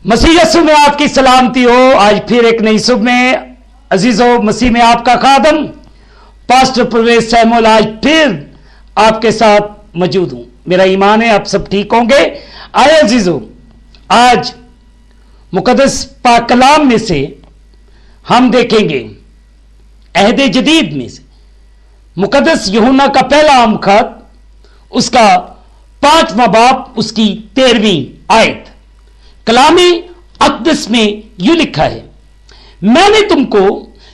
मसीह यीशु में आपकी सलामती हो। आज फिर एक नई सुबह में अजीजों, मसीह में आपका खादम पास्टर परवेज सैमुअल आज फिर आपके साथ मौजूद हूं। मेरा ईमान है आप सब ठीक होंगे। आए अजीजों, आज मुकद्दस पाक कलाम में से हम देखेंगे अहद जदीद में से मुकद्दस यूहन्ना का पहला आम खत, उसका 5वां बाब, उसकी 13वीं आयत। कलामी अक़दस में यूं लिखा है, मैंने तुमको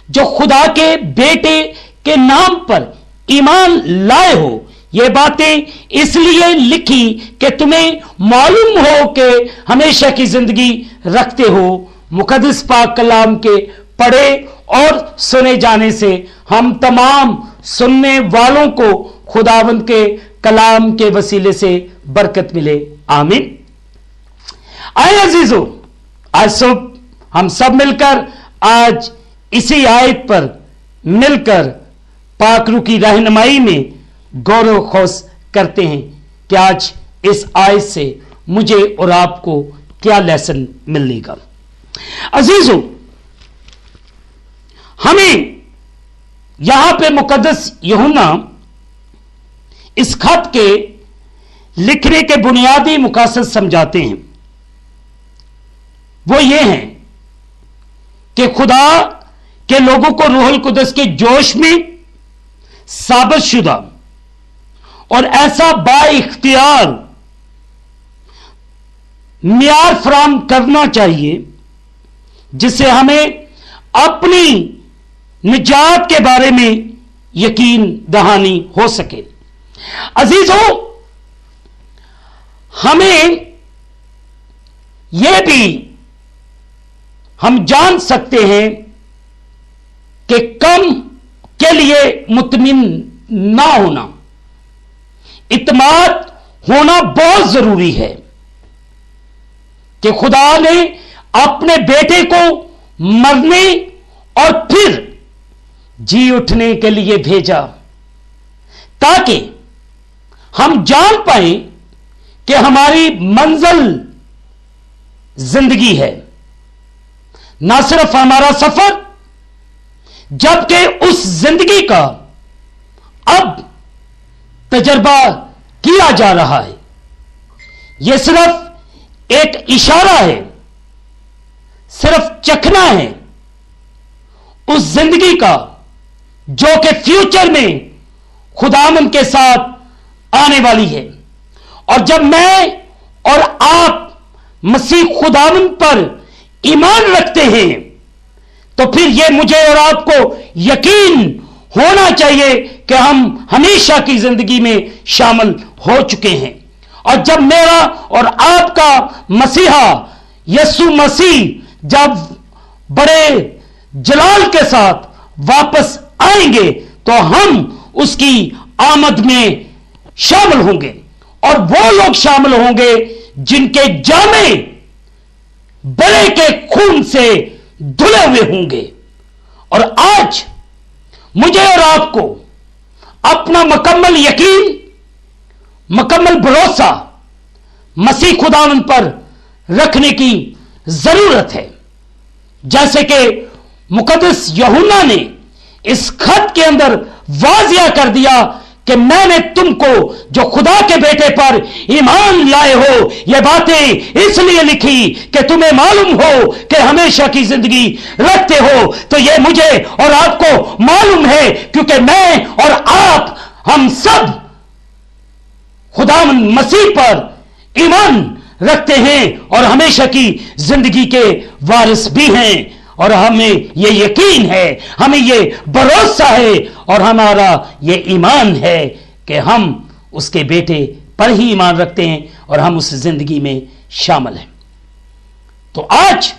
जो खुदा के बेटे के नाम पर ईमान लाए हो ये बातें इसलिए लिखी कि तुम्हें मालूम हो कि हमेशा की जिंदगी रखते हो। मुकद्दस पाक कलाम के पढ़े और सुने जाने से हम तमाम सुनने वालों को खुदावंद के कलाम के वसीले से बरकत मिले। आमीन। आए अजीजों, आज सुबह हम सब मिलकर आज इसी आयत पर मिलकर पाकरू की रहनुमाई में गौरव खोस करते हैं कि आज इस आयत से मुझे और आपको क्या लेसन मिलेगा। अजीजों, हमें यहां पे मुकद्दस यूहन्ना इस खत के लिखने के बुनियादी मकासद समझाते हैं। वो ये हैं कि खुदा के लोगों को रूहुल कुदस के जोश में साबित शुदा और ऐसा बाइख्तियार मियार फराम करना चाहिए जिससे हमें अपनी निजात के बारे में यकीन दहानी हो सके। अजीजों, हमें यह भी हम जान सकते हैं कि कम के लिए मुतमिन ना होना, इत्मीनान होना बहुत जरूरी है कि खुदा ने अपने बेटे को मरने और फिर जी उठने के लिए भेजा ताकि हम जान पाए कि हमारी मंजिल जिंदगी है, ना सिर्फ हमारा सफर, जबकि उस जिंदगी का अब तजर्बा किया जा रहा है। यह सिर्फ एक इशारा है, सिर्फ चखना है उस जिंदगी का जो कि फ्यूचर में खुदावंद के साथ आने वाली है। और जब मैं और आप मसीह खुदावंद पर ईमान रखते हैं तो फिर यह मुझे और आपको यकीन होना चाहिए कि हम हमेशा की जिंदगी में शामिल हो चुके हैं। और जब मेरा और आपका मसीहा यीशु मसीह जब बड़े जलाल के साथ वापस आएंगे तो हम उसकी आमद में शामिल होंगे और वो लोग शामिल होंगे जिनके जामे बड़े के खून से धुले हुए होंगे। और आज मुझे और आपको अपना मुकम्मल यकीन, मुकम्मल भरोसा मसीह खुदावंद पर रखने की जरूरत है। जैसे कि मुकद्दस यूहन्ना ने इस खत के अंदर वाजिया कर दिया कि मैंने तुमको जो खुदा के बेटे पर ईमान लाए हो ये बातें इसलिए लिखी कि तुम्हें मालूम हो कि हमेशा की जिंदगी रखते हो। तो ये मुझे और आपको मालूम है क्योंकि मैं और आप हम सब खुदावंद मसीह पर ईमान रखते हैं और हमेशा की जिंदगी के वारिस भी हैं। और हमें यह यकीन है, हमें यह भरोसा है और हमारा यह ईमान है कि हम उसके बेटे पर ही ईमान रखते हैं और हम उस जिंदगी में शामिल हैं। तो आज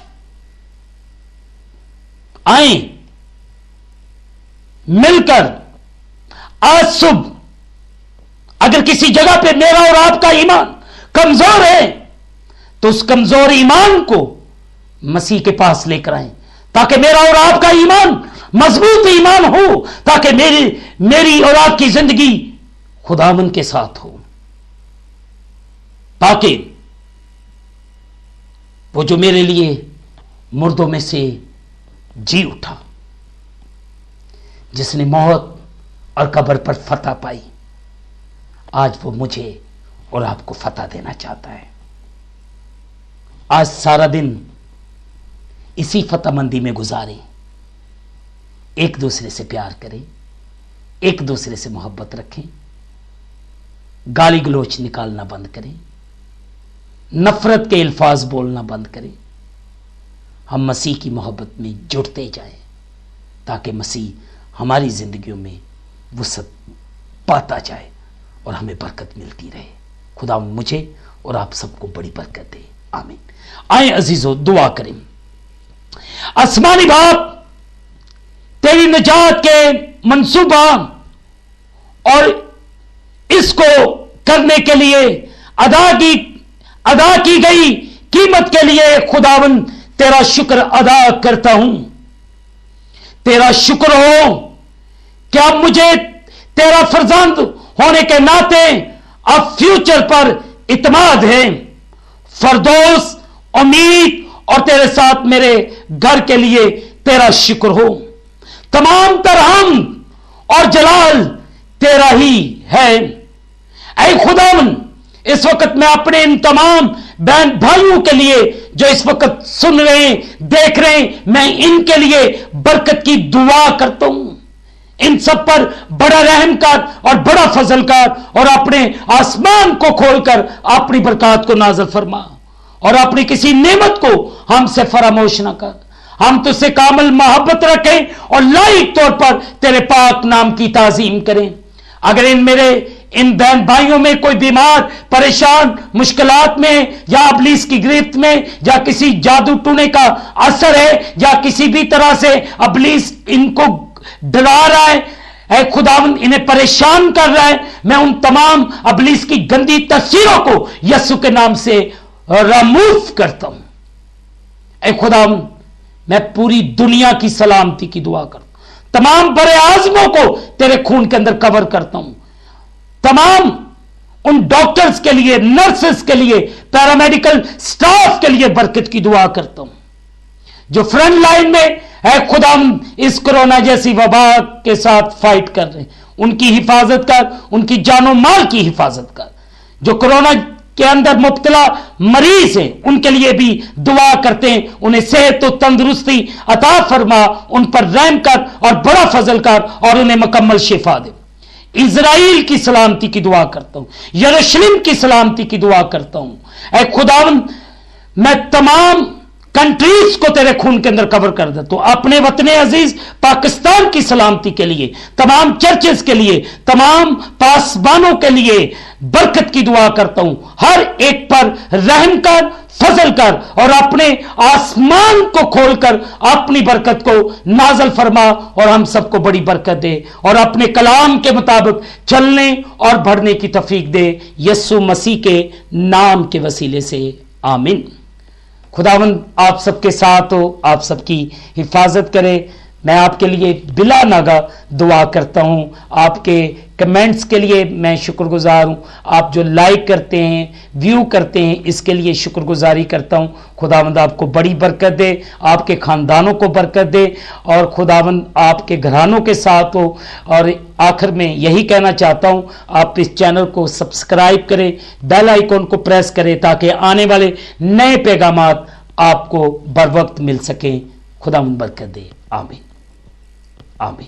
आए मिलकर आज सुबह अगर किसी जगह पे मेरा और आपका ईमान कमजोर है तो उस कमजोर ईमान को मसीह के पास लेकर आए ताकि मेरा और आपका ईमान मजबूत ईमान हो, ताकि मेरी और आपकी जिंदगी खुदावंद के साथ हो, ताकि वो जो मेरे लिए मुर्दों में से जी उठा, जिसने मौत और कब्र पर फतह पाई, आज वो मुझे और आपको फतह देना चाहता है। आज सारा दिन इसी फतहमंदी में गुजारें, एक दूसरे से प्यार करें, एक दूसरे से मोहब्बत रखें, गाली गलोच निकालना बंद करें, नफरत के अल्फाज बोलना बंद करें। हम मसीह की मोहब्बत में जुड़ते जाएं ताकि मसीह हमारी जिंदगियों में वसअत पाता जाए और हमें बरकत मिलती रहे। खुदा मुझे और आप सबको बड़ी बरकत दे, आमीन। आए अजीजों, दुआ करें। आसमानी बाप, तेरी निजात के मंसूबा और इसको करने के लिए अदा की गई कीमत के लिए खुदावन तेरा शुक्र अदा करता हूं। तेरा शुक्र हो क्या मुझे तेरा फर्जंद होने के नाते अब फ्यूचर पर इत्मीनान है, फरदौस, उम्मीद और तेरे साथ मेरे घर के लिए तेरा शुक्र हो। तमाम तरहम और जलाल तेरा ही है। ऐ खुदावन, इस वक्त मैं अपने इन तमाम बहन भाइयों के लिए जो इस वक्त सुन रहे हैं, देख रहे हैं, मैं इनके लिए बरकत की दुआ करता हूं। इन सब पर बड़ा रहम कर और बड़ा फजल कर और अपने आसमान को खोलकर अपनी बरकत को नाज़िल फरमा और अपनी किसी नेमत को हमसे फरामोश न कर। हम तुझसे कामिल मोहब्बत रखें और लायक तौर पर तेरे पाक नाम की ताजीम करें। अगर इन बहन भाइयों में कोई बीमार, परेशान, मुश्किलात में या अबलीस की गिरफ्त में या किसी जादू टूने का असर है या किसी भी तरह से अबलीस इनको डरा रहा है, ऐ खुदावंद इन्हें परेशान कर रहा है, मैं उन तमाम अबलीस की गंदी तस्वीरों को यीशु के नाम से रिमूव करता हूं। ऐ खुदावंद, मैं पूरी दुनिया की सलामती की दुआ करता हूं। तमाम बड़े आजमों को तेरे खून के अंदर कवर करता हूं। तमाम उन डॉक्टर्स के लिए, नर्सेस के लिए, पैरामेडिकल स्टाफ के लिए बरकत की दुआ करता हूं जो फ्रंट लाइन में है खुदाम इस कोरोना जैसी वबा के साथ फाइट कर रहे हैं। उनकी हिफाजत कर, उनकी जानो माल की हिफाजत कर। जो कोरोना के अंदर मुब्तला मरीज हैं उनके लिए भी दुआ करते हैं, उन्हें सेहत और तंदुरुस्ती अता फरमा, उन पर रहम कर और बड़ा फजल कर और उन्हें मुकम्मल शिफा दे। इजराइल की सलामती की दुआ करता हूं, यरूशलेम की सलामती की दुआ करता हूं। ऐ खुदावंद, मैं तमाम कंट्रीज को तेरे खून के अंदर कवर कर देता हूं। अपने वतन अजीज पाकिस्तान की सलामती के लिए, तमाम चर्चेस के लिए, तमाम पासबानों के लिए बरकत की दुआ करता हूं। हर एक पर रहम कर, फजल कर और अपने आसमान को खोलकर अपनी बरकत को नाजल फरमा और हम सबको बड़ी बरकत दे और अपने कलाम के मुताबिक चलने और बढ़ने की तौफीक दे, यीशु मसीह के नाम के वसीले से, आमीन। खुदावंद आप सबके साथ हो, आप सबकी हिफाजत करे। मैं आपके लिए बिला नागा दुआ करता हूं। आपके कमेंट्स के लिए मैं शुक्रगुजार हूं। आप जो लाइक करते हैं, व्यू करते हैं, इसके लिए शुक्रगुजारी करता हूं। खुदावंद आपको बड़ी बरकत दे, आपके खानदानों को बरकत दे और खुदावंद आपके घरानों के साथ हो। और आखिर में यही कहना चाहता हूं, आप इस चैनल को सब्सक्राइब करें, बेल आइकॉन को प्रेस करें ताकि आने वाले नए पैगामात आपको बर वक्त मिल सकें। खुदावंद बरकत दे, आमीन, आमीन।